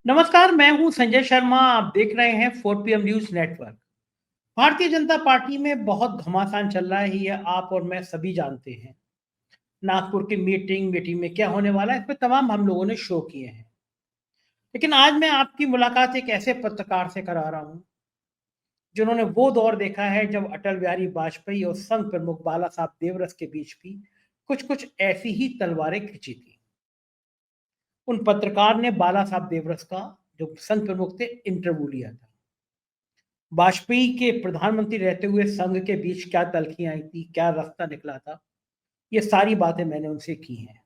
नमस्कार, मैं हूं संजय शर्मा। आप देख रहे हैं 4 PM news network. Bharatiya Janata party में बहुत घमासान चल रहा है, ये आप और मैं सभी जानते हैं। नागपुर की मीटिंग में क्या होने वाला है, इस पे तमाम हम लोगों ने शो किए हैं। लेकिन आज मैं आपकी मुलाकात एक ऐसे पत्रकार से करा रहा हूं जिन्होंने वो दौर देखा है जब अटल बिहारी वाजपेयी और संघ प्रमुख बाला साहब देवरस के बीच भी कुछ कुछ ऐसी ही तलवारें खिंची थी। उन पत्रकार ने बाला साहब देवरस का, जो संघ प्रमुख थे, इंटरव्यू लिया था। वाजपेयी के प्रधानमंत्री रहते हुए संघ के बीच क्या तल्खियां आई थी, क्या रास्ता निकला था, ये सारी बातें मैंने उनसे की हैं।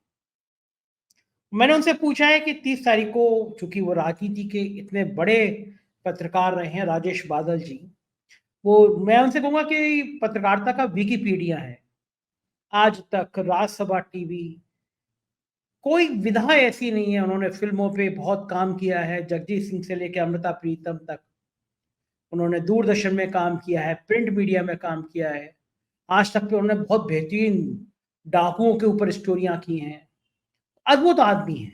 मैंने उनसे पूछा है कि 30 तारीख को, चूंकि वो राजनीति के इतने बड़े पत्रकार रहे हैं, राजेश बादल जी, वो, मैं उनसे कहूंगा कि पत्रकारिता का विकिपीडिया है। आज तक राज्यसभा टीवी, कोई विधा ऐसी नहीं है, उन्होंने फिल्मों पे बहुत काम किया है, जगजीत सिंह से लेकर अमृता प्रीतम तक। उन्होंने दूरदर्शन में काम किया है, प्रिंट मीडिया में काम किया है। आज तक पे उन्होंने बहुत बेहतरीन डाकुओं के ऊपर स्टोरियां की हैं। अद्भुत आदमी है।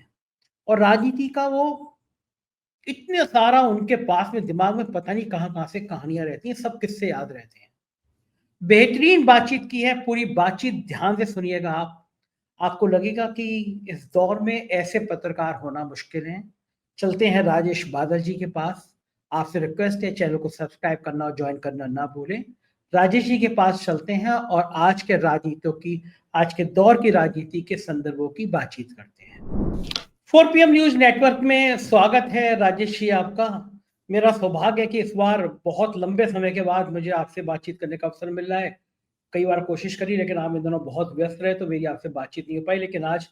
और राजनीति का वो, इतने सारा उनके पास में दिमाग में पता नहीं कहां कहां से कहानियां रहती हैं, सब किस्से याद रहते हैं। बेहतरीन बातचीत की है, पूरी बातचीत ध्यान से सुनिएगा आप। आपको लगेगा कि इस दौर में ऐसे पत्रकार होना मुश्किल है। चलते हैं राजेश बादल जी के पास। आपसे रिक्वेस्ट है, चैनल को सब्सक्राइब करना और ज्वाइन करना ना भूलें। राजेश जी के पास चलते हैं और आज के दौर की राजनीति के संदर्भों की बातचीत करते हैं। 4 PM न्यूज नेटवर्क में स्वागत है राजेश जी आपका। मेरा सौभाग्य है कि इस बार बहुत लंबे समय के बाद मुझे आपसे बातचीत करने का अवसर मिल रहा है। कई बार कोशिश करी, लेकिन आप इन दोनों बहुत व्यस्त रहे तो मेरी आपसे बातचीत नहीं हो पाई। लेकिन आज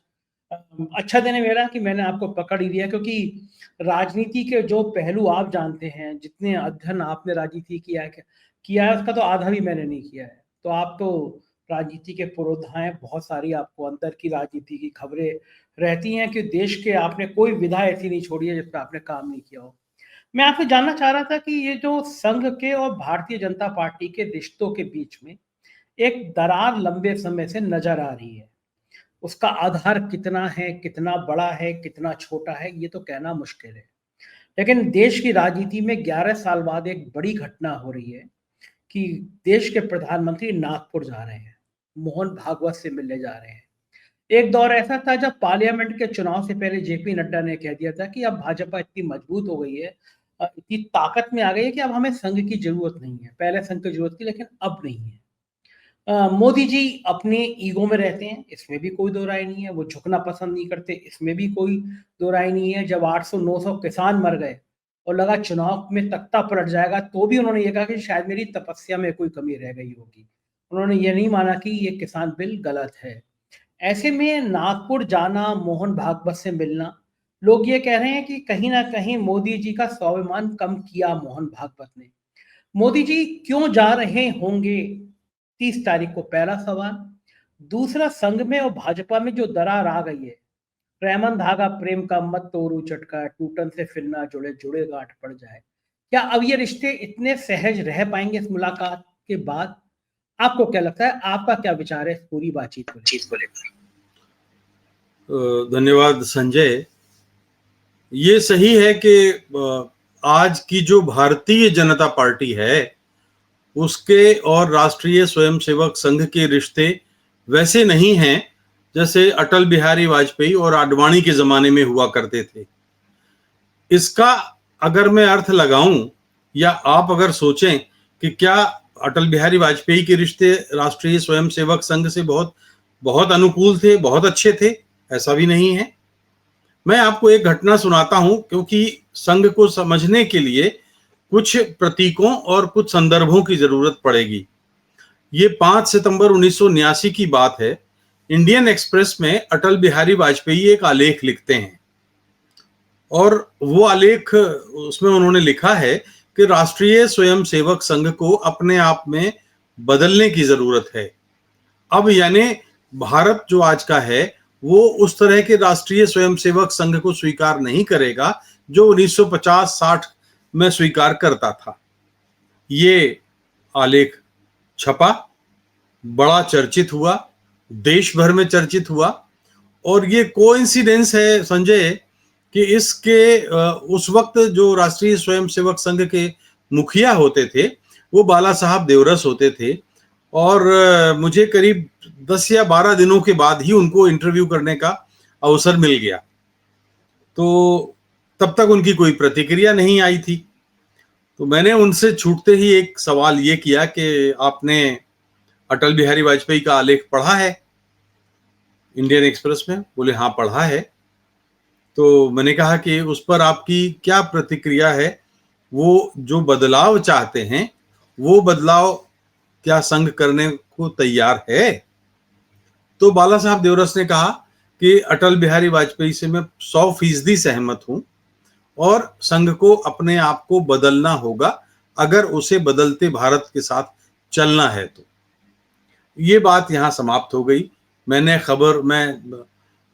अच्छा दिन है मेरा कि मैंने आपको पकड़ ही लिया, क्योंकि राजनीति के जो पहलू आप जानते हैं, जितने अध्ययन आपने राजनीति किया है उसका तो आधा भी मैंने नहीं किया है। तो आप तो राजनीति के पुरोधा हैं, बहुत सारी आपको अंदर की राजनीति की खबरें रहती हैं कि देश के आपने कोई विधा ऐसी नहीं छोड़ी है जिस पर आपने काम नहीं किया हो। मैं आपसे जानना चाह रहा था कि ये जो संघ के और भारतीय जनता पार्टी के रिश्तों के बीच में एक दरार लंबे समय से नजर आ रही है, उसका आधार कितना है, कितना बड़ा है, कितना छोटा है, ये तो कहना मुश्किल है। लेकिन देश की राजनीति में 11 साल बाद एक बड़ी घटना हो रही है कि देश के प्रधानमंत्री नागपुर जा रहे हैं, मोहन भागवत से मिलने जा रहे हैं। एक दौर ऐसा था जब पार्लियामेंट के चुनाव से पहले जेपी नड्डा ने कह दिया था कि अब भाजपा इतनी मजबूत हो गई है, इतनी ताकत में आ गई है कि अब हमें संघ की जरूरत नहीं है। पहले संघ की जरूरत थी, लेकिन अब नहीं है। मोदी जी अपने ईगो में रहते हैं, इसमें भी कोई दो राय नहीं है। वो झुकना पसंद नहीं करते, इसमें भी कोई दो राय नहीं है। जब 800-900 किसान मर गए और लगा चुनाव में तख्ता पलट जाएगा, तो भी उन्होंने ये कहा कि शायद मेरी तपस्या में कोई कमी रह गई होगी। उन्होंने ये नहीं माना कि ये किसान बिल गलत है। ऐसे में नागपुर जाना, मोहन भागवत से मिलना, लोग ये कह रहे हैं कि कहीं ना कहीं मोदी जी का स्वाभिमान कम किया मोहन भागवत ने। मोदी जी क्यों जा रहे होंगे 30 तारीख को, पहला सवाल। दूसरा, संघ में और भाजपा में जो दरार आ गई है, प्रेमन धागा प्रेम का मत तोड़ू चटका, टूटन से फिर ना जुड़े जुड़े गांठ पड़ जाए। क्या अब ये रिश्ते इतने सहज रह पाएंगे इस मुलाकात के बाद? आपको क्या लगता है, आपका क्या विचार है इस पूरी बातचीत को लेकर? धन्यवाद संजय। ये सही है कि आज की जो भारतीय जनता पार्टी है उसके और राष्ट्रीय स्वयंसेवक संघ के रिश्ते वैसे नहीं हैं जैसे अटल बिहारी वाजपेयी और आडवाणी के जमाने में हुआ करते थे। इसका अगर मैं अर्थ लगाऊं या आप अगर सोचें कि क्या अटल बिहारी वाजपेयी के रिश्ते राष्ट्रीय स्वयंसेवक संघ से बहुत बहुत अनुकूल थे, बहुत अच्छे थे, ऐसा भी नहीं है। मैं आपको एक घटना सुनाता हूं, क्योंकि संघ को समझने के लिए कुछ प्रतीकों और कुछ संदर्भों की जरूरत पड़ेगी। ये 5 सितंबर 1979 की बात है। इंडियन एक्सप्रेस में अटल बिहारी वाजपेयी एक आलेख लिखते हैं और वो आलेख, उसमें उन्होंने लिखा है कि राष्ट्रीय स्वयंसेवक संघ को अपने आप में बदलने की जरूरत है। अब यानी भारत जो आज का है वो उस तरह के राष्ट्रीय स्वयंसेवक संघ को स्वीकार नहीं करेगा जो 1950-60 में स्वीकार करता था। ये आलेख छपा, बड़ा चर्चित हुआ, देश भर में चर्चित हुआ। और ये कोइंसिडेंस है संजय कि इसके उस वक्त जो राष्ट्रीय स्वयंसेवक संघ के मुखिया होते थे वो बाला साहब देवरस होते थे, और मुझे करीब 10 या 12 दिनों के बाद ही उनको इंटरव्यू करने का अवसर मिल गया। तो तब तक उनकी कोई प्रतिक्रिया नहीं आई थी। तो मैंने उनसे छूटते ही एक सवाल ये किया कि आपने अटल बिहारी वाजपेयी का आलेख पढ़ा है इंडियन एक्सप्रेस में? बोले हाँ पढ़ा है। तो मैंने कहा कि उस पर आपकी क्या प्रतिक्रिया है, वो जो बदलाव चाहते हैं वो बदलाव क्या संघ करने को तैयार है? तो बाला साहब देवरस ने कहा कि अटल बिहारी वाजपेयी से मैं 100% सहमत हूं और संघ को अपने आप को बदलना होगा अगर उसे बदलते भारत के साथ चलना है। तो ये बात यहां समाप्त हो गई। मैं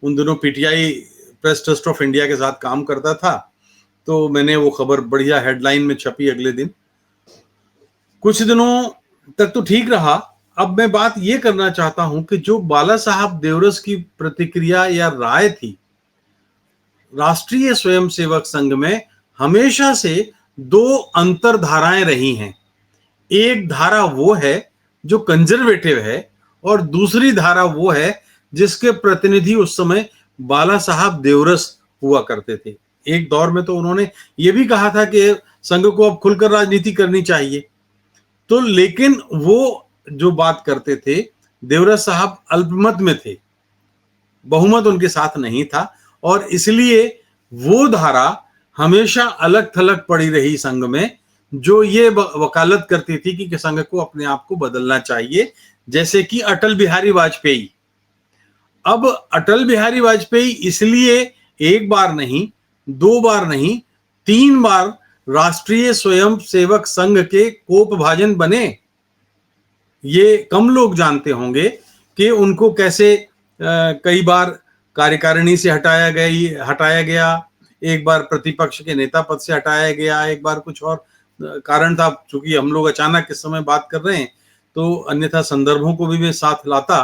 उन दिनों PTI press trust of India के साथ काम करता था, तो मैंने वो खबर बढ़िया हेडलाइन में छपी अगले दिन। कुछ दिनों तक तो ठीक रहा। अब मैं बात ये करना चाहता हूं कि जो बाला साहब देवरस की प्रतिक्रिया या राय थी, राष्ट्रीय स्वयंसेवक संघ में हमेशा से दो अंतर धाराएं रही हैं। एक धारा वो है जो कंजर्वेटिव है और दूसरी धारा वो है जिसके प्रतिनिधि उस समय बाला साहब देवरस हुआ करते थे। एक दौर में तो उन्होंने ये भी कहा था कि संघ को अब खुलकर राजनीति करनी चाहिए। तो लेकिन वो जो बात करते थे, देवरस साहब अल्पमत में थे, बहुमत उनके साथ नहीं था, और इसलिए वो धारा हमेशा अलग थलग पड़ी रही संघ में, जो ये वकालत करती थी कि संघ को अपने आप को बदलना चाहिए, जैसे कि अटल बिहारी वाजपेयी। अब अटल बिहारी वाजपेयी इसलिए एक बार नहीं, 2 बार नहीं, 3 बार राष्ट्रीय स्वयंसेवक संघ के कोपभाजन बने। ये कम लोग जानते होंगे कि उनको कैसे कई बार कार्यकारिणी से हटाया गया, एक बार प्रतिपक्ष के नेता पद से हटाया गया, एक बार कुछ और कारण था। चूंकि हम लोग अचानक इस समय बात कर रहे हैं तो अन्यथा संदर्भों को भी मैं साथ लाता।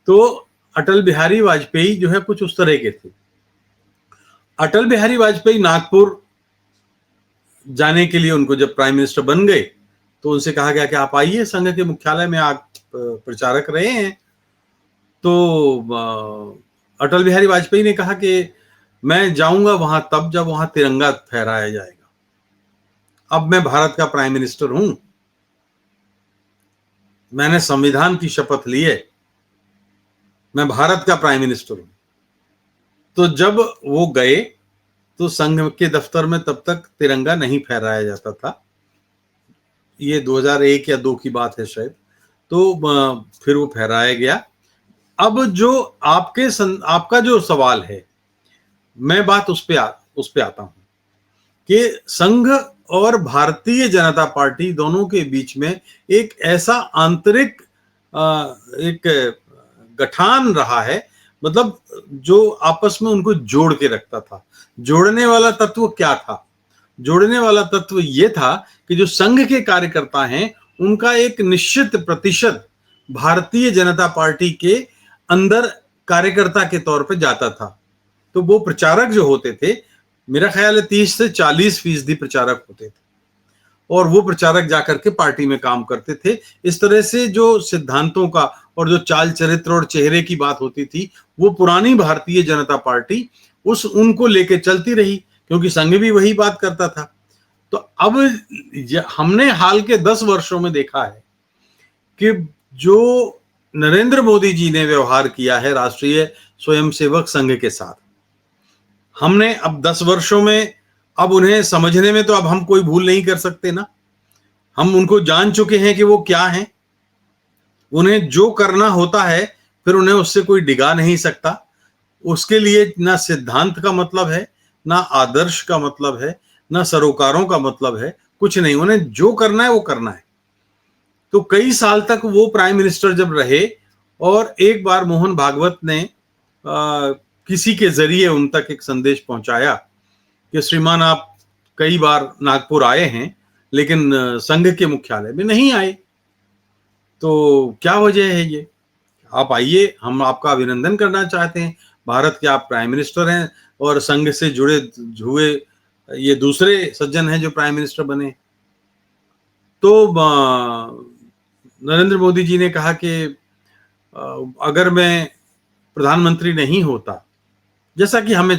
तो अटल बिहारी वाजपेयी जो है कुछ उस तरह के थे। अटल बिहारी वाजपेयी नागपुर जाने के लिए उनको जब प्राइम मिनिस्टर बन गए तो उनसे कहा गया कि आप आइए संघ के मुख्यालय में, आप प्रचारक रहे हैं। तो अटल बिहारी वाजपेयी ने कहा कि मैं जाऊंगा वहां तब जब वहां तिरंगा फहराया जाएगा। अब मैं भारत का प्राइम मिनिस्टर हूं, मैंने संविधान की शपथ ली है, मैं भारत का प्राइम मिनिस्टर हूं। तो जब वो गए तो संघ के दफ्तर में तब तक तिरंगा नहीं फहराया जाता था। ये 2001 या 2 की बात है शायद। तो फिर वो फहराया गया। अब जो आपका जो सवाल है, मैं बात उस पे आता हूं कि संघ और भारतीय जनता पार्टी दोनों के बीच में एक ऐसा आंतरिक एक गठान रहा है, मतलब जो आपस में उनको जोड़ के रखता था। जोड़ने वाला तत्व क्या था? जोड़ने वाला तत्व ये था कि जो संघ के कार्यकर्ता हैं उनका एक निश्चित प्रतिशत भारतीय जनता पार्टी के अंदर कार्यकर्ता के तौर पे जाता था। तो वो प्रचारक जो होते थे, मेरा ख्याल है 30 से 40% प्रचारक होते थे, और वो प्रचारक जाकर के पार्टी में काम करते थे। इस तरह से जो सिद्धांतों का और जो चाल चरित्र और चेहरे की बात होती थी, वो पुरानी भारतीय जनता पार्टी उनको लेके चलती रही, क्योंकि संघ भी वही बात करता था। तो अब हमने हाल के 10 वर्षों में देखा है कि जो नरेंद्र मोदी जी ने व्यवहार किया है राष्ट्रीय स्वयंसेवक संघ के साथ, हमने अब 10 वर्षों में अब उन्हें समझने में तो अब हम कोई भूल नहीं कर सकते ना। हम उनको जान चुके हैं कि वो क्या हैं। उन्हें जो करना होता है फिर उन्हें उससे कोई डिगा नहीं सकता। उसके लिए ना सिद्धांत का मतलब है, ना आदर्श का मतलब है, ना सरोकारों का मतलब है, कुछ नहीं। उन्हें जो करना है वो करना है। तो कई साल तक वो प्राइम मिनिस्टर जब रहे, और एक बार मोहन भागवत ने किसी के जरिए उन तक एक संदेश पहुंचाया कि श्रीमान आप कई बार नागपुर आए हैं लेकिन संघ के मुख्यालय में नहीं आए, तो क्या वजह है ये? आप आइए, हम आपका अभिनंदन करना चाहते हैं। भारत के आप प्राइम मिनिस्टर हैं और संघ से जुड़े हुए ये दूसरे सज्जन हैं जो प्राइम मिनिस्टर बने। तो नरेंद्र मोदी जी ने कहा कि अगर मैं प्रधानमंत्री नहीं होता, जैसा कि हमें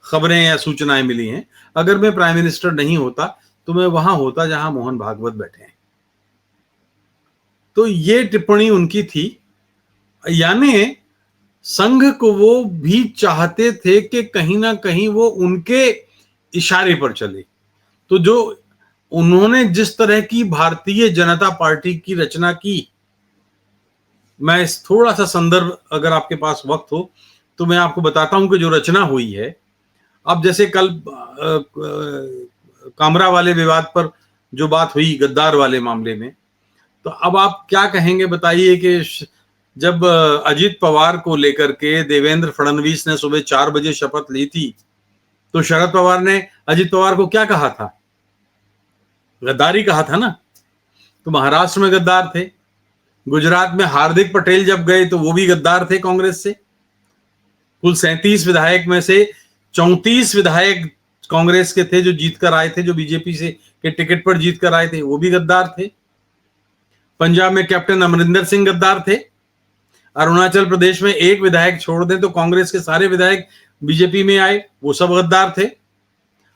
खबरें या सूचनाएं मिली हैं, अगर मैं प्राइम मिनिस्टर नहीं होता तो मैं वहां होता जहां मोहन भागवत बैठे हैं। तो ये टिप्पणी उनकी थी, यानी संघ को वो भी चाहते थे कि कहीं ना कहीं वो उनके इशारे पर चले। तो जो उन्होंने जिस तरह की भारतीय जनता पार्टी की रचना की, मैं इस थोड़ा सा संदर्भ अगर आपके पास वक्त हो तो मैं आपको बताता हूं कि जो रचना हुई है। अब जैसे कल कामरा वाले विवाद पर जो बात हुई गद्दार वाले मामले में, तो अब आप क्या कहेंगे बताइए कि जब अजित पवार को लेकर के देवेंद्र फडणवीस ने सुबह 4 बजे शपथ ली थी, तो शरद पवार ने अजित पवार को क्या कहा था? गद्दारी कहा था ना। तो महाराष्ट्र में गद्दार थे, गुजरात में हार्दिक पटेल जब गए तो वो भी गद्दार थे कांग्रेस से। कुल 37 विधायक में से 34 विधायक कांग्रेस के थे जो जीत कर आए थे, जो बीजेपी से के टिकट पर जीत कर आए थे, वो भी गद्दार थे। पंजाब में कैप्टन अमरिंदर सिंह गद्दार थे। अरुणाचल प्रदेश में एक विधायक छोड़ दें तो कांग्रेस के सारे विधायक बीजेपी में आए, वो सब गद्दार थे।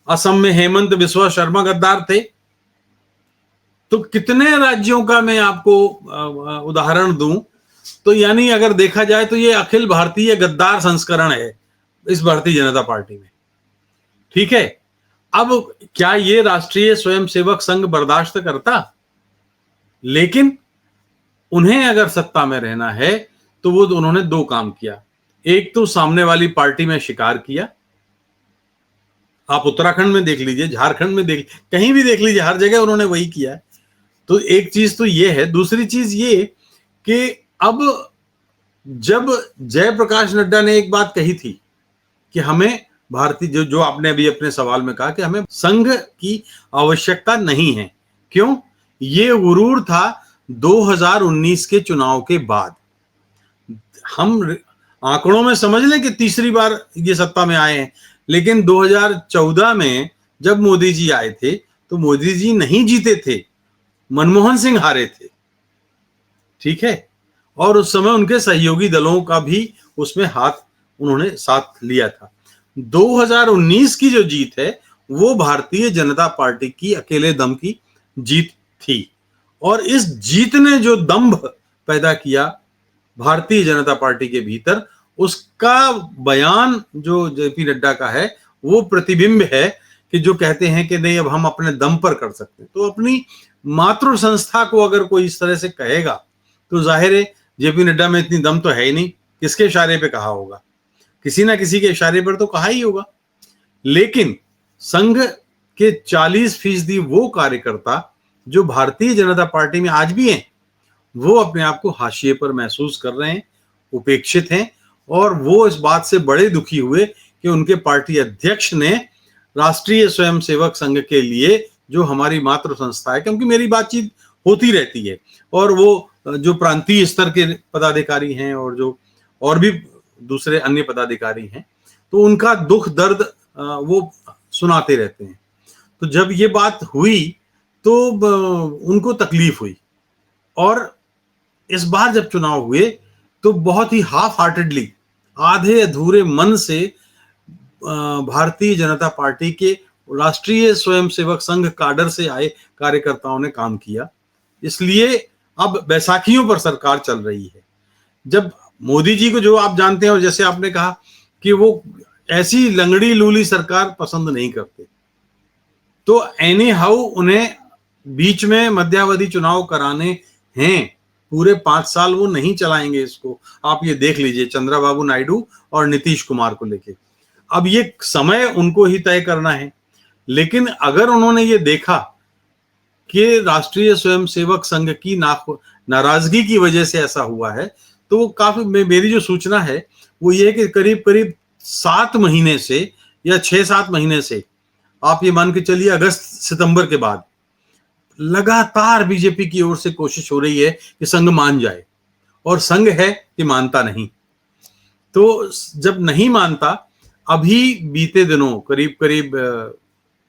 असम में हेमंत बिस्वा शर्मा गद्दार थे। तो कितने राज्यों का मैं आपको उदाहरण दूं, तो यानी अगर देखा जाए तो ये अखिल भारतीय गद्दार संस्करण है इस भारतीय जनता पार्टी में। ठीक है, अब क्या ये राष्ट्रीय स्वयंसेवक संघ बर्दाश्त करता? लेकिन उन्हें अगर सत्ता में रहना है तो वो उन्होंने 2 काम किया। एक तो सामने वाली पार्टी में शिकार किया। आप उत्तराखंड में देख लीजिए, झारखंड में देख, कहीं भी देख लीजिए, हर जगह उन्होंने वही किया। तो एक चीज तो ये है। दूसरी चीज ये कि अब जब जयप्रकाश नड्डा ने एक बात कही थी कि हमें भारतीय जो आपने अभी अपने सवाल में कहा कि हमें संघ की आवश्यकता नहीं है। क्यों? ये गुरूर था 2019 के चुनाव के बाद। हम आंकड़ों में समझ लें कि तीसरी बार ये सत्ता में आए हैं, लेकिन 2014 में जब मोदी जी आए थे तो मोदी जी नहीं जीते थे, मनमोहन सिंह हारे थे। ठीक है, और उस समय उनके सहयोगी दलों का भी उसमें हाथ उन्होंने साथ लिया था। 2019 की जो जीत है वो भारतीय जनता पार्टी की अकेले दम की जीत थी, और इस जीत ने जो दंभ पैदा किया भारतीय जनता पार्टी के भीतर, उसका बयान जो जेपी नड्डा का है वो प्रतिबिंब है कि जो कहते हैं कि नहीं अब हम अपने दम पर कर सकते हैं। तो अपनी मातृ संस्था को अगर कोई इस तरह से कहेगा तो जाहिर है जेपी नड्डा में इतनी दम तो है ही नहीं, किसके इशारे पे कहा होगा? किसी ना किसी के इशारे पर तो कहा ही होगा। लेकिन संघ के 40% वो कार्यकर्ता जो भारतीय जनता पार्टी में आज भी हैं, वो अपने आप को हाशिए पर महसूस कर रहे हैं, उपेक्षित हैं, और वो इस बात से बड़े दुखी हुए कि उनके पार्टी अध्यक्ष ने राष्ट्रीय स्वयंसेवक संघ के लिए जो हमारी मातृ संस्था है, क्योंकि मेरी बातचीत होती रहती है, और वो जो प्रांतीय स्तर के पदाधिकारी हैं और जो और भी दूसरे अन्य पदाधिकारी हैं, तो उनका दुख दर्द वो सुनाते रहते हैं। तो जब ये बात हुई तो उनको तकलीफ हुई, और इस बार जब चुनाव हुए तो बहुत ही हाफ हार्टेडली, आधे अधूरे मन से भारतीय जनता पार्टी के राष्ट्रीय स्वयंसेवक संघ काडर से आए कार्यकर्ताओं ने काम किया। इसलिए अब बैसाखियों पर सरकार चल रही है। जब मोदी जी को, जो आप जानते हैं और जैसे आपने कहा कि वो ऐसी लंगड़ी लूली सरकार पसंद नहीं करते, तो एनी हाउ उन्हें बीच में मध्यावधि चुनाव कराने हैं। पूरे 5 साल वो नहीं चलाएंगे इसको। आप ये देख लीजिए चंद्रबाबू नायडू और नीतीश कुमार को लेके, अब ये समय उनको ही तय करना है। लेकिन अगर उन्होंने ये देखा कि राष्ट्रीय स्वयंसेवक संघ की नाराजगी की वजह से ऐसा हुआ है, तो वो काफी, मेरी जो सूचना है वो ये है कि करीब करीब 7 महीने से या 6-7 महीने से, आप ये मान के चलिए अगस्त सितंबर के बाद, लगातार बीजेपी की ओर से कोशिश हो रही है कि संघ मान जाए, और संघ है कि मानता नहीं। तो जब नहीं मानता, अभी बीते दिनों करीब करीब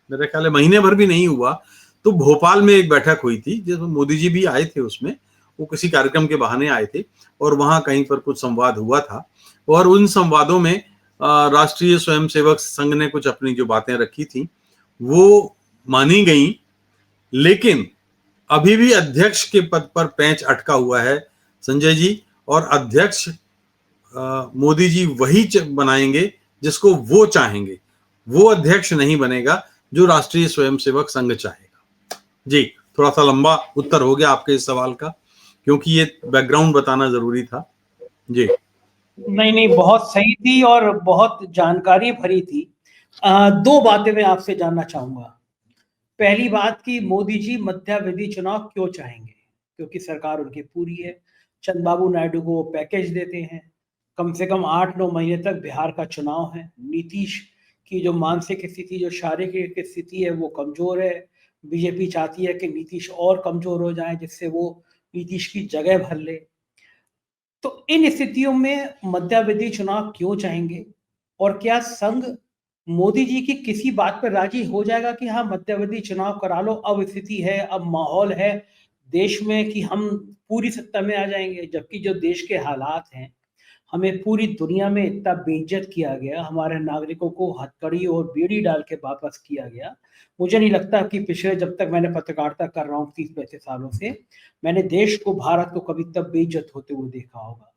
मेरे ख्याल है महीने भर भी नहीं हुआ, तो भोपाल में एक बैठक हुई थी जिसमें मोदी जी भी आए थे। उसमें वो किसी कार्यक्रम के बहाने आए थे और वहां कहीं पर कुछ संवाद हुआ था, और उन संवादों में राष्ट्रीय स्वयंसेवक संघ ने कुछ अपनी जो बातें रखी थी वो मानी गई, लेकिन अभी भी अध्यक्ष के पद पर पेंच अटका हुआ है संजय जी, और अध्यक्ष मोदी जी वही बनाएंगे जिसको वो चाहेंगे। वो अध्यक्ष नहीं बनेगा जो राष्ट्रीय स्वयंसेवक संघ चाहेगा। जी, थोड़ा सा लंबा उत्तर हो गया आपके इस सवाल का, क्योंकि ये बैकग्राउंड बताना जरूरी था। जी नहीं, बहुत सही थी और बहुत जानकारी भरी थी। दो बातें मैं आपसे जानना चाहूंगा। पहली बात कि मोदी जी मध्यावधि चुनाव क्यों चाहेंगे? क्योंकि सरकार उनकी पूरी है, चंद्रबाबू नायडू को वो पैकेज देते हैं, कम से कम 8-9 महीने तक बिहार का चुनाव है, नीतीश की जो मानसिक स्थिति, जो शारीरिक स्थिति है वो कमजोर है, बीजेपी चाहती है कि नीतीश और कमजोर हो जाए जिससे वो नीतीश की जगह भर ले। तो इन स्थितियों में मध्यावधि चुनाव क्यों चाहेंगे? और क्या संघ मोदी जी की किसी बात पर राजी हो जाएगा कि हाँ मध्यावधि चुनाव करा लो, अब स्थिति है, अब माहौल है देश में कि हम पूरी सत्ता में आ जाएंगे? जबकि जो देश के हालात हैं, हमें पूरी दुनिया में इतना बेइज्जत किया गया, हमारे नागरिकों को हथकड़ी और बेड़ी डाल के वापस किया गया। मुझे नहीं लगता कि पिछले, जब तक मैंने पत्रकारिता कर रहा हूँ 30-35 सालों से, मैंने देश को, भारत को कभी तब बेइज्जत होते हुए देखा होगा।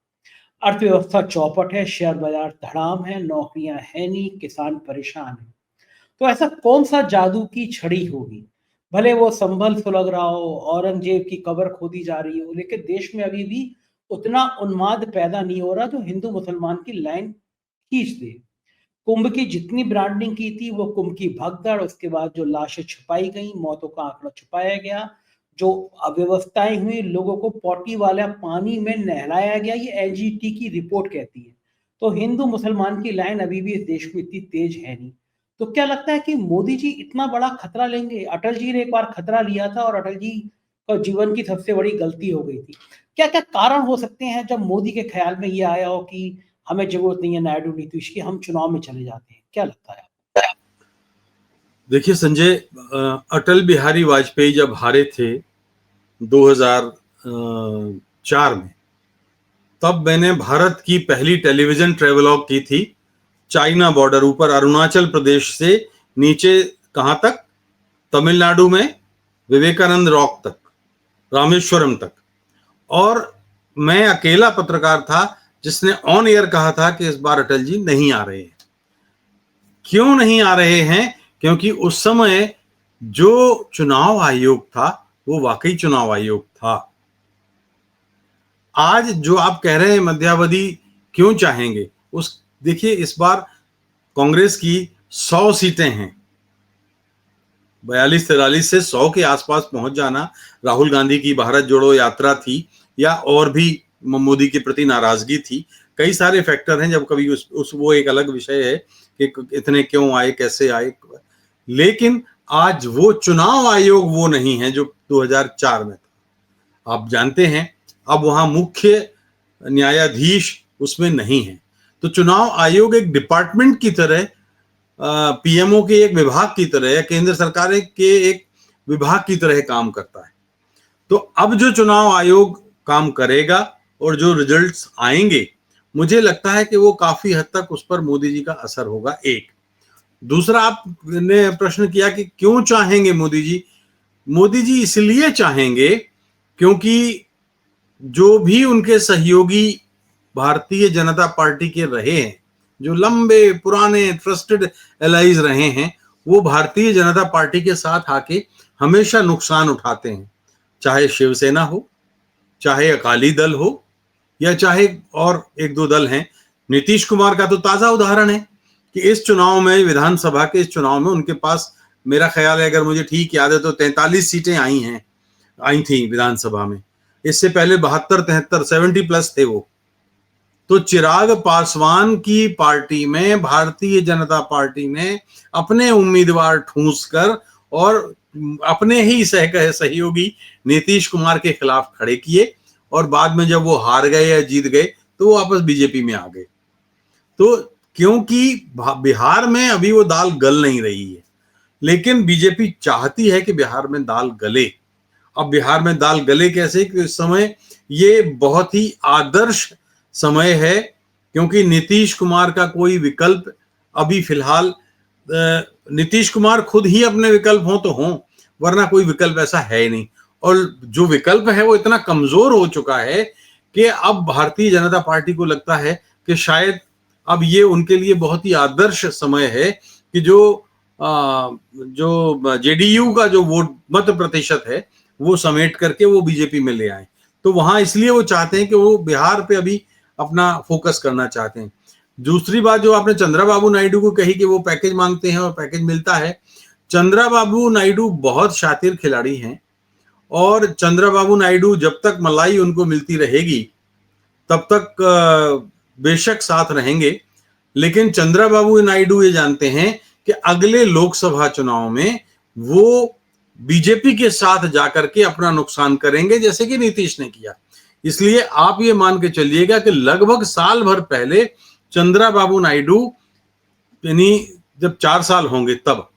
अर्थव्यवस्था चौपट है, शेयर बाजार धड़ाम है, नौकरियां है नहीं, किसान परेशान है। तो ऐसा कौन सा जादू की छड़ी होगी? भले वो संभल सुलग रहा हो, औरंगजेब की कब्र खोदी जा रही हो, लेकिन देश में अभी भी उतना उन्माद पैदा नहीं हो रहा जो हिंदू मुसलमान की लाइन खींच दे। कुंभ की जितनी ब्रांडिंग की थी वो कुंभ की भगदड़, उसके बाद जो लाशें छुपाई गई, मौतों का आंकड़ा छुपाया गया, जो अव्यवस्थाएं हुई, लोगों को पॉटी वाला पानी में नहलाया गया, ये एनजीटी की रिपोर्ट कहती है। तो हिंदू मुसलमान की लाइन अभी भी इस देश में इतनी तेज है नहीं। तो क्या लगता है कि मोदी जी इतना बड़ा खतरा लेंगे? अटल जी ने एक बार खतरा लिया था और अटल जी का जीवन की सबसे बड़ी गलती हो गई थी। क्या क्या कारण हो सकते हैं जब मोदी के ख्याल में ये आया हो कि हमें जरूरत नहीं है नायडू नीतीश की, हम चुनाव में चले जाते हैं? क्या लगता है? देखिए संजय, अटल बिहारी वाजपेयी जब हारे थे 2004 में, तब मैंने भारत की पहली टेलीविजन ट्रेवलॉग की थी। चाइना बॉर्डर, ऊपर अरुणाचल प्रदेश से नीचे कहां तक, तमिलनाडु में विवेकानंद रॉक तक, रामेश्वरम तक। और मैं अकेला पत्रकार था जिसने ऑन एयर कहा था कि इस बार अटल जी नहीं आ रहे हैं। क्यों नहीं आ रहे हैं? क्योंकि उस समय जो चुनाव आयोग था वो वाकई चुनाव आयोग था। आज जो आप कह रहे हैं मध्यावधि क्यों चाहेंगे, उस देखिए, इस बार कांग्रेस की 100 सीटें हैं, 42-43 से 100 के आसपास पहुंच जाना। राहुल गांधी की भारत जोड़ो यात्रा थी, या और भी मोदी के प्रति नाराजगी थी, कई सारे फैक्टर हैं। जब कभी उस वो एक अलग विषय है कि इतने क्यों आए, कैसे आए, लेकिन आज वो चुनाव आयोग वो नहीं है जो 2004 में था। आप जानते हैं अब वहां मुख्य न्यायाधीश उसमें नहीं है, तो चुनाव आयोग एक डिपार्टमेंट की तरह, पीएमओ के एक विभाग की तरह या केंद्र सरकार के एक विभाग की तरह काम करता है। तो अब जो चुनाव आयोग काम करेगा और जो रिजल्ट्स आएंगे, मुझे लगता है कि वो काफी हद तक उस पर मोदी जी का असर होगा। एक दूसरा, आपने प्रश्न किया कि क्यों चाहेंगे मोदी जी। मोदी जी इसलिए चाहेंगे क्योंकि जो भी उनके सहयोगी भारतीय जनता पार्टी के रहे हैं, जो लंबे पुराने ट्रस्टेड एलाइज रहे हैं, वो भारतीय जनता पार्टी के साथ आके हमेशा नुकसान उठाते हैं। चाहे शिवसेना हो, चाहे अकाली दल हो, या चाहे और एक दो दल हैं। नीतीश कुमार का तो ताजा उदाहरण है कि इस चुनाव में, विधानसभा के इस चुनाव में उनके पास, मेरा ख्याल है, अगर मुझे ठीक याद है, तो 43 सीटें आई थी विधानसभा में। इससे पहले 72-73 70+ थे वो। तो चिराग पासवान की पार्टी में भारतीय जनता पार्टी ने अपने उम्मीदवार ठूंस कर और अपने ही सहयोगी नीतीश कुमार के खिलाफ खड़े किए, और बाद में जब वो हार गए या जीत गए तो वो वापस बीजेपी में आ गए। तो क्योंकि बिहार में अभी वो दाल गल नहीं रही है, लेकिन बीजेपी चाहती है कि बिहार में दाल गले। अब बिहार में दाल गले कैसे, कि इस समय ये बहुत ही आदर्श समय है, क्योंकि नीतीश कुमार का कोई विकल्प अभी फिलहाल, नीतीश कुमार खुद ही अपने विकल्प हो तो हों, वरना कोई विकल्प ऐसा है ही नहीं। और जो विकल्प है वो इतना कमजोर हो चुका है कि अब भारतीय जनता पार्टी को लगता है कि शायद अब ये उनके लिए बहुत ही आदर्श समय है कि जो जेडीयू का जो वोट मत प्रतिशत है वो समेट करके वो बीजेपी में ले आए। तो वहां इसलिए वो चाहते हैं कि वो बिहार पे अभी अपना फोकस करना चाहते हैं। दूसरी बात जो आपने चंद्रबाबू नायडू को कही कि वो पैकेज मांगते हैं और पैकेज मिलता है, चंद्रबाबू नायडू बहुत शातिर खिलाड़ी हैं, और चंद्रबाबू नायडू जब तक मलाई उनको मिलती रहेगी तब तक बेशक साथ रहेंगे। लेकिन चंद्रबाबू नायडू ये जानते हैं कि अगले लोकसभा चुनाव में वो बीजेपी के साथ जाकर के अपना नुकसान करेंगे, जैसे कि नीतीश ने किया। इसलिए आप ये मान के चलिएगा कि लगभग साल भर पहले चंद्रबाबू नायडू, यानी जब 4 साल होंगे तब,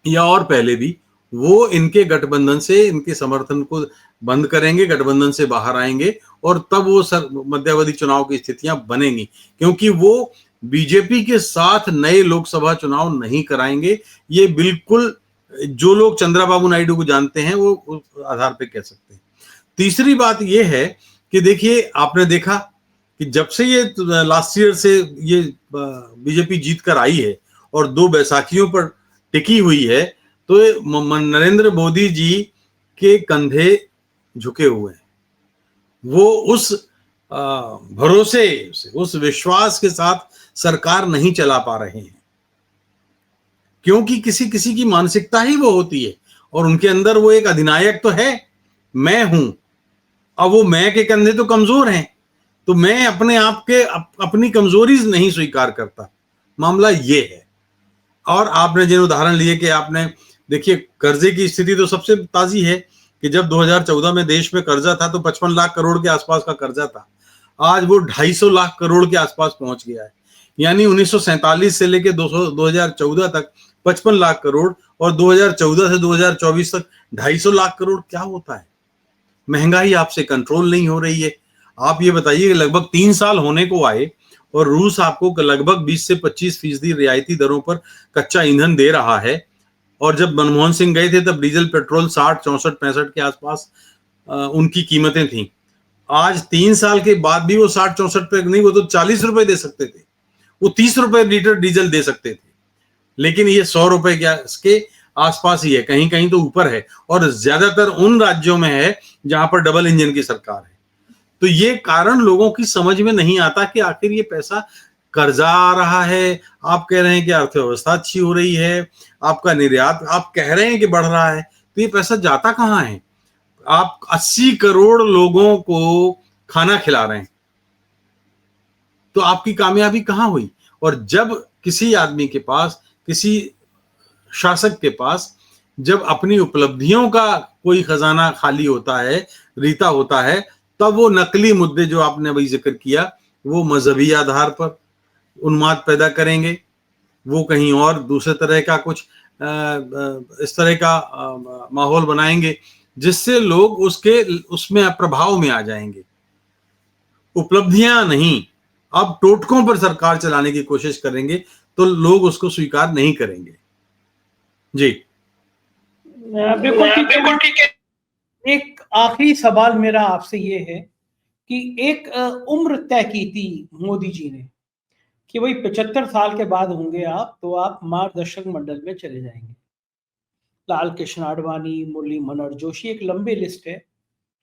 या और पहले भी, वो इनके गठबंधन से, इनके समर्थन को बंद करेंगे, गठबंधन से बाहर आएंगे, और तब वो मध्यावधि चुनाव की स्थितियां बनेंगी, क्योंकि वो बीजेपी के साथ नए लोकसभा चुनाव नहीं कराएंगे। ये बिल्कुल जो लोग चंद्रबाबू नायडू को जानते हैं वो उस आधार पे कह सकते हैं। तीसरी बात ये है कि देखिए, आपने देखा कि जब से ये लास्ट ईयर से ये बीजेपी जीत कर आई है और 2 बैसाखियों पर टिकी हुई है, तो नरेंद्र मोदी जी के कंधे झुके हुए हैं। वो उस भरोसे से, उस विश्वास के साथ सरकार नहीं चला पा रहे हैं, क्योंकि किसी किसी की मानसिकता ही वो होती है, और उनके अंदर वो एक अधिनायक तो है, मैं हूं। अब वो मैं के कंधे तो कमजोर हैं, तो मैं अपने आप के अपनी कमजोरी नहीं स्वीकार करता। मामला ये है। और आपने जिन उदाहरण लिए कि आपने देखिए, कर्जे की स्थिति तो सबसे ताजी है कि जब 2014 में देश में कर्जा था तो 55 लाख करोड़ के आसपास का कर्जा था। आज वो 250 लाख करोड़ के आसपास पहुंच गया है। यानी 1947 से लेकर 2014 तक 55 लाख करोड़, और 2014 से 2024 तक 250 लाख करोड़। क्या होता है? महंगाई आपसे कंट्रोल नहीं हो रही है। आप ये बताइए कि लगभग 3 साल होने को आए और रूस आपको लगभग 20 से 25% रियायती दरों पर कच्चा ईंधन दे रहा है, और जब मनमोहन सिंह गए थे तब डीजल पेट्रोल 60, 64, 65 के आसपास उनकी कीमतें थी। आज 3 साल के बाद भी वो 60, 64 पे नहीं, वो तो 40 रुपए दे सकते थे, वो 30 रुपए लीटर डीजल दे सकते थे, लेकिन ये 100 रुपए के आसपास ही है, कहीं कहीं तो ऊपर है, और ज्यादातर उन राज्यों में है जहां पर डबल इंजन की सरकार है। तो ये कारण लोगों की समझ में नहीं आता कि आखिर ये पैसा कर्जा आ रहा है, आप कह रहे हैं कि अर्थव्यवस्था अच्छी हो रही है, आपका निर्यात आप कह रहे हैं कि बढ़ रहा है, तो ये पैसा जाता कहां है? आप 80 करोड़ लोगों को खाना खिला रहे हैं, तो आपकी कामयाबी कहां हुई? और जब किसी आदमी के पास, किसी शासक के पास जब अपनी उपलब्धियों का कोई खजाना खाली होता है, रीता होता है, तब वो नकली मुद्दे जो आपने अभी जिक्र किया, वो मजहबी आधार पर उन्माद पैदा करेंगे, वो कहीं और दूसरे तरह का कुछ इस तरह का माहौल बनाएंगे, जिससे लोग उसमें प्रभाव में आ जाएंगे। उपलब्धियां नहीं, अब टोटकों पर सरकार चलाने की कोशिश करेंगे तो लोग उसको स्वीकार नहीं करेंगे। जी बिल्कुल ठीक है। एक आखिरी सवाल मेरा आपसे ये है कि एक उम्र तय की थी मोदी जी ने कि वही 75 साल के बाद होंगे आप, तो आप मार्गदर्शक मंडल में चले जाएंगे। लाल कृष्ण आडवाणी, मुरली मनोहर जोशी, एक लंबी लिस्ट है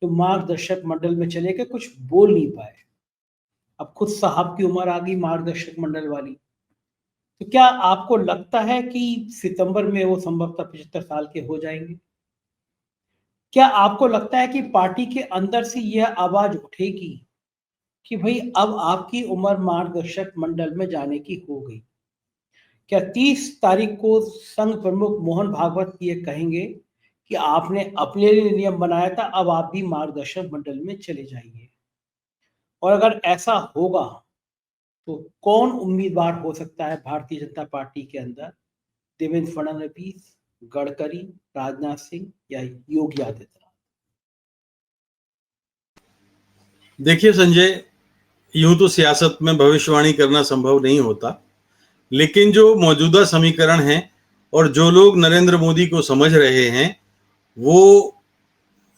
जो मार्गदर्शक मंडल में चले के कुछ बोल नहीं पाए। अब खुद साहब की उम्र आ गई मार्गदर्शक मंडल वाली, तो क्या आपको लगता है कि सितंबर में वो संभवतः 75 साल के हो जाएंगे? क्या आपको लगता है कि पार्टी के अंदर से यह आवाज उठेगी कि भाई अब आपकी उम्र मार्गदर्शक मंडल में जाने की हो गई? क्या 30 तारीख को संघ प्रमुख मोहन भागवत ये कहेंगे कि आपने अपने लिए नियम बनाया था, अब आप भी मार्गदर्शक मंडल में चले जाइए? और अगर ऐसा होगा तो कौन उम्मीदवार हो सकता है भारतीय जनता पार्टी के अंदर? देवेंद्र फडणवीस, गडकरी, राजनाथ सिंह या योगी आदित्यनाथ? देखिए संजय, यूं तो सियासत में भविष्यवाणी करना संभव नहीं होता, लेकिन जो मौजूदा समीकरण हैं और जो लोग नरेंद्र मोदी को समझ रहे हैं वो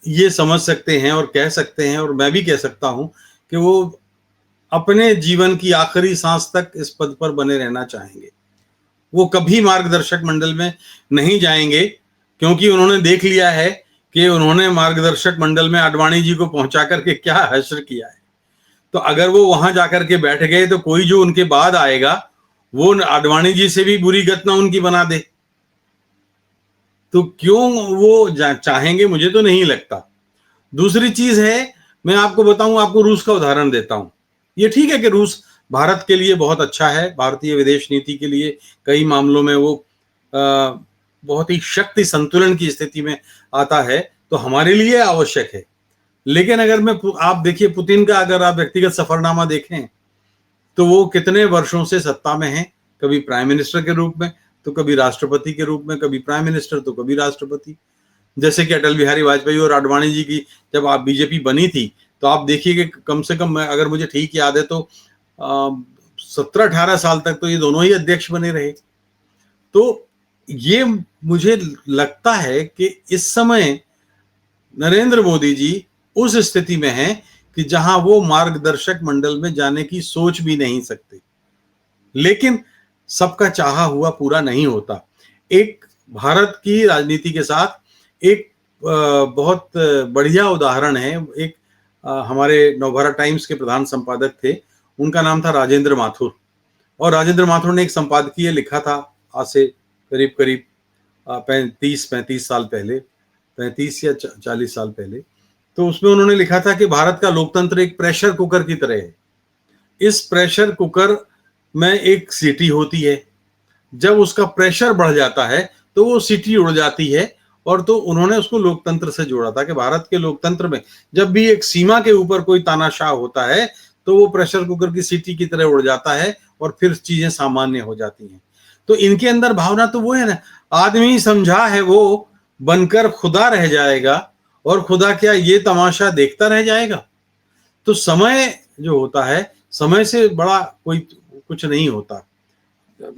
ये समझ सकते हैं और कह सकते हैं, और मैं भी कह सकता हूं कि वो अपने जीवन की आखिरी सांस तक इस पद पर बने रहना चाहेंगे। वो कभी मार्गदर्शक मंडल में नहीं जाएंगे, क्योंकि उन्होंने देख लिया है कि उन्होंने मार्गदर्शक मंडल में आडवाणी जी को पहुंचा करके क्या हश्र किया है। तो अगर वो वहां जाकर के बैठ गए तो कोई जो उनके बाद आएगा वो आडवाणी जी से भी बुरी गत ना उनकी बना दे। तो क्यों वो चाहेंगे, मुझे तो नहीं लगता। दूसरी चीज है, मैं आपको बताऊं, आपको रूस का उदाहरण देता हूं। ये ठीक है कि रूस भारत के लिए बहुत अच्छा है, भारतीय विदेश नीति के लिए कई मामलों में वो बहुत ही शक्ति संतुलन की स्थिति में आता है, तो हमारे लिए आवश्यक है। लेकिन अगर आप देखिए पुतिन का अगर आप व्यक्तिगत सफरनामा देखें तो वो कितने वर्षों से सत्ता में हैं, कभी प्राइम मिनिस्टर के रूप में तो कभी राष्ट्रपति के रूप में, कभी प्राइम मिनिस्टर तो कभी राष्ट्रपति। जैसे कि अटल बिहारी वाजपेयी और आडवाणी जी की जब आप बीजेपी बनी थी तो आप देखिए कि कम से कम, अगर मुझे ठीक याद है तो 17-18 साल तक तो ये दोनों ही अध्यक्ष बने रहे। तो ये मुझे लगता है कि इस समय नरेंद्र मोदी जी उस स्थिति में हैं कि जहां वो मार्गदर्शक मंडल में जाने की सोच भी नहीं सकते। लेकिन सबका चाहा हुआ पूरा नहीं होता। एक भारत की राजनीति के साथ एक बहुत बढ़िया उदाहरण है। एक हमारे नवभारत टाइम्स के प्रधान संपादक थे, उनका नाम था राजेंद्र माथुर, और राजेंद्र माथुर ने एक संपादकीय लिखा था आज से करीब करीब 35 साल पहले, 35 या 40 साल पहले। तो उसमें उन्होंने लिखा था कि भारत का लोकतंत्र एक प्रेशर कुकर की तरह है। इस प्रेशर कुकर में एक सीटी होती है, जब उसका प्रेशर बढ़ जाता है तो वो सीटी उड़ जाती है। और तो उन्होंने उसको लोकतंत्र से जोड़ा था कि भारत के लोकतंत्र में जब भी एक सीमा के ऊपर कोई तानाशाह होता है तो वो प्रेशर कुकर की सीटी की तरह उड़ जाता है और फिर चीजें सामान्य हो जाती हैं। तो इनके अंदर भावना तो वो है ना, आदमी समझा है वो बनकर खुदा रह जाएगा, और खुदा क्या ये तमाशा देखता रह जाएगा। तो समय जो होता है, समय से बड़ा कोई कुछ नहीं होता।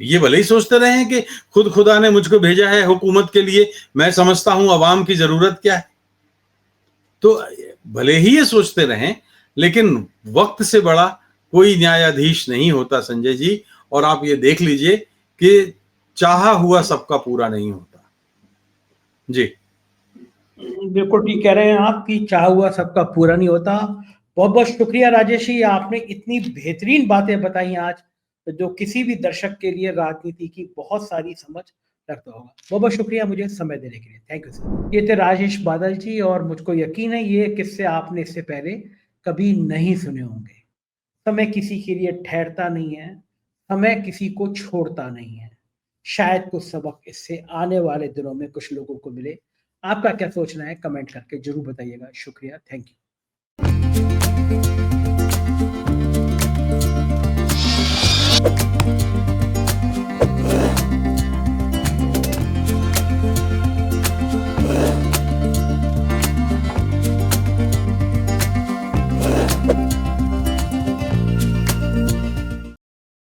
ये भले ही सोचते रहे हैं कि खुद खुदा ने मुझको भेजा है हुकूमत के लिए, मैं समझता हूं अवाम की जरूरत क्या है। तो भले ही ये सोचते रहें, लेकिन वक्त से बड़ा कोई न्यायाधीश नहीं होता संजय जी। और आप ये देख लीजिए कि चाहा हुआ सबका पूरा नहीं होता। जी बिल्कुल ठीक कह रहे हैं आप कि चाहा हुआ सबका पूरा नहीं होता। बहुत बहुत शुक्रिया राजेश जी, आपने इतनी बेहतरीन बातें बताई आज, जो किसी भी दर्शक के लिए राजनीति की बहुत सारी समझ रखता होगा। बहुत बहुत शुक्रिया मुझे समय देने के लिए। Thank you sir. ये थे राजेश बादल जी, और मुझको यकीन है ये किस्से आपने इससे पहले कभी नहीं सुने होंगे। समय किसी के लिए ठहरता नहीं है, समय किसी को छोड़ता नहीं है। शायद कुछ सबक इससे आने वाले दिनों में कुछ लोगों को मिले। आपका क्या सोचना है कमेंट करके जरूर बताइएगा। शुक्रिया, थैंक यू।